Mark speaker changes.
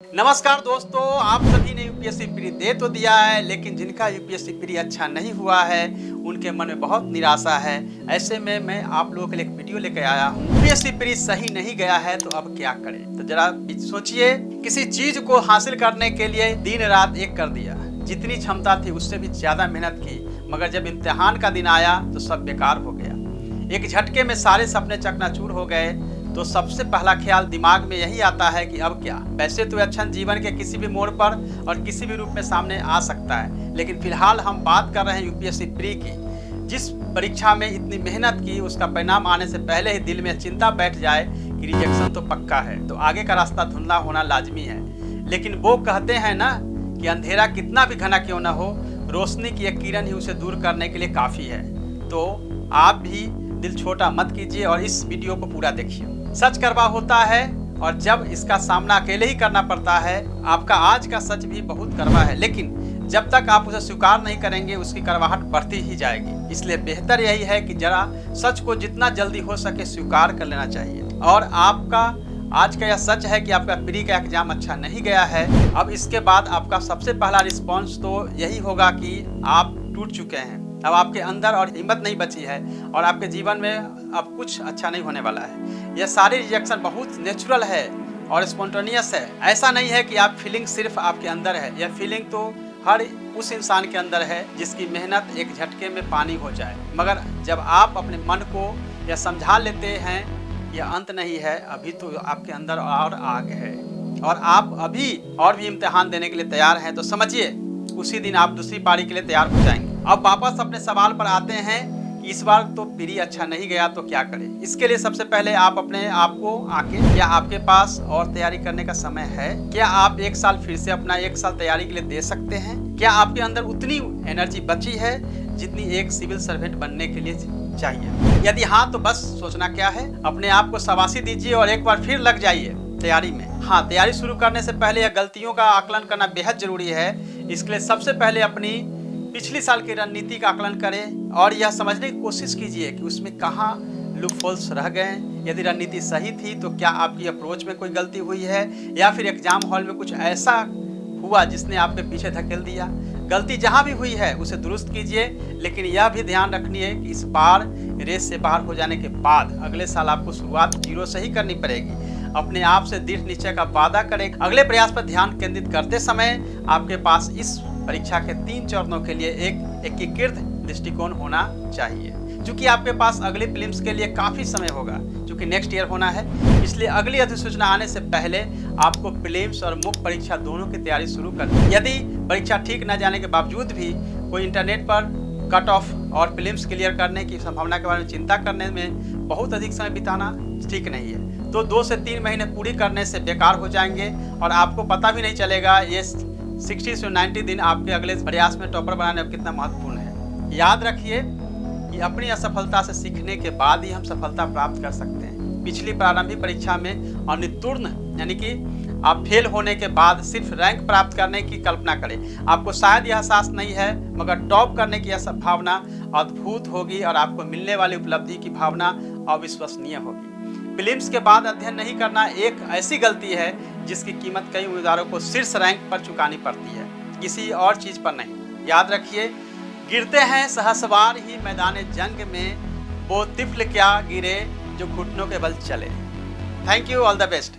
Speaker 1: नमस्कार दोस्तों, आप सभी ने यूपीएससी प्री दे तो दिया है, लेकिन जिनका यूपीएससी प्री अच्छा नहीं हुआ है उनके मन में बहुत निराशा है। ऐसे में मैं आप लोगों के लिए एक वीडियो लेकर आया हूँ। यूपीएससी प्री सही नहीं गया है तो अब क्या करें। तो जरा सोचिए, किसी चीज को हासिल करने के लिए दिन रात एक कर दिया, जितनी क्षमता थी उससे भी ज्यादा मेहनत की, मगर जब इम्तिहान का दिन आया तो सब बेकार हो गया। एक झटके में सारे सपने चकनाचूर हो गए। तो सबसे पहला ख्याल दिमाग में यही आता है कि अब क्या। वैसे तो एक्शन जीवन के किसी भी मोड़ पर और किसी भी रूप में सामने आ सकता है, लेकिन फिलहाल हम बात कर रहे हैं यूपीएससी प्री की। जिस परीक्षा में इतनी मेहनत की, उसका परिणाम आने से पहले ही दिल में चिंता बैठ जाए कि रिजेक्शन तो पक्का है, तो आगे का रास्ता धुंधला होना लाजमी है। लेकिन वो कहते हैं ना कि अंधेरा कितना भी घना क्यों ना हो, रोशनी की एक किरण ही उसे दूर करने के लिए काफ़ी है। तो आप भी दिल छोटा मत कीजिए और इस वीडियो को पूरा देखिए। सच कड़वा होता है और जब इसका सामना अकेले ही करना पड़ता है। आपका आज का सच भी बहुत कड़वा है, लेकिन जब तक आप उसे स्वीकार नहीं करेंगे उसकी कड़वाहट बढ़ती ही जाएगी। इसलिए बेहतर यही है कि जरा सच को जितना जल्दी हो सके स्वीकार कर लेना चाहिए। और आपका आज का यह सच है कि आपका प्री का एग्जाम अच्छा नहीं गया है। अब इसके बाद आपका सबसे पहला रिस्पॉन्स तो यही होगा कि आप टूट चुके हैं। अब आपके अंदर और हिम्मत नहीं बची है और आपके जीवन में अब कुछ अच्छा नहीं होने वाला है। यह सारी रिजेक्शन बहुत नेचुरल है और स्पॉन्टेनियस है। ऐसा नहीं है कि आप फीलिंग सिर्फ आपके अंदर है, यह फीलिंग तो हर उस इंसान के अंदर है जिसकी मेहनत एक झटके में पानी हो जाए। मगर जब आप अपने मन को यह समझा लेते हैं यह अंत नहीं है, अभी तो आपके अंदर और आग है और आप अभी और भी इम्तिहान देने के लिए तैयार हैं, तो समझिए उसी दिन आप दूसरी पारी के लिए तैयार हो जाएंगे। अब वापस अपने सवाल पर आते हैं कि इस बार तो प्री अच्छा नहीं गया तो क्या करें। इसके लिए सबसे पहले आप अपने आप को आके, क्या आपके पास और तैयारी करने का समय है? क्या आप एक साल फिर से अपना एक साल तैयारी के लिए दे सकते हैं? क्या आपके अंदर उतनी एनर्जी बची है जितनी एक सिविल सर्वेंट बनने के लिए चाहिए? यदि हाँ तो बस सोचना क्या है, अपने आप को शाबाशी दीजिए और एक बार फिर लग जाइए तैयारी में। हाँ, तैयारी शुरू करने से पहले यह गलतियों का आकलन करना बेहद जरूरी है। इसके लिए सबसे पहले अपनी पिछली साल की रणनीति का आकलन करें और यह समझने की कोशिश कीजिए कि उसमें कहाँ लूपहोल्स रह गए। यदि रणनीति सही थी तो क्या आपकी अप्रोच में कोई गलती हुई है या फिर एग्जाम हॉल में कुछ ऐसा हुआ जिसने आपके पीछे धकेल दिया। गलती जहाँ भी हुई है उसे दुरुस्त कीजिए, लेकिन यह भी ध्यान रखनी है कि इस बार रेस से बाहर हो जाने के बाद अगले साल आपको शुरुआत जीरो से ही करनी पड़ेगी। अपने आप से दृढ़ निश्चय का वादा करें। अगले प्रयास पर ध्यान केंद्रित करते समय आपके पास इस परीक्षा के 3 चरणों के लिए एक एकीकृत दृष्टिकोण होना चाहिए। क्योंकि आपके पास अगले प्रीलिम्स के लिए काफ़ी समय होगा, क्योंकि नेक्स्ट ईयर होना है, इसलिए अगली अधिसूचना आने से पहले आपको प्रीलिम्स और मुख्य परीक्षा दोनों की तैयारी शुरू करनी। यदि परीक्षा ठीक न जाने के बावजूद भी कोई इंटरनेट पर कट ऑफ और प्रीलिम्स क्लियर करने की संभावना के बारे में चिंता करने में बहुत अधिक समय बिताना ठीक नहीं है। तो 2 से 3 महीने पूरी करने से बेकार हो जाएंगे और आपको पता भी नहीं चलेगा ये 60 से 90 दिन आपके अगले प्रयास में टॉपर बनाने में कितना महत्वपूर्ण है। याद रखिए कि अपनी असफलता से सीखने के बाद ही हम सफलता प्राप्त कर सकते हैं। पिछली प्रारंभिक परीक्षा में अनितुर्ण यानी कि आप फेल होने के बाद सिर्फ रैंक प्राप्त करने की कल्पना करें। आपको शायद यह एहसास नहीं है, मगर टॉप करने की यह भावना अद्भुत होगी और आपको मिलने वाली उपलब्धि की भावना अविश्वसनीय होगी। प्रीलिम्स के बाद अध्ययन नहीं करना एक ऐसी गलती है जिसकी कीमत कई उम्मीदवारों को शीर्ष रैंक पर चुकानी पड़ती है, किसी और चीज़ पर नहीं। याद रखिए, गिरते हैं सहसवार ही मैदान जंग में, वो तिफल क्या गिरे जो घुटनों के बल चले। Thank you, all the best.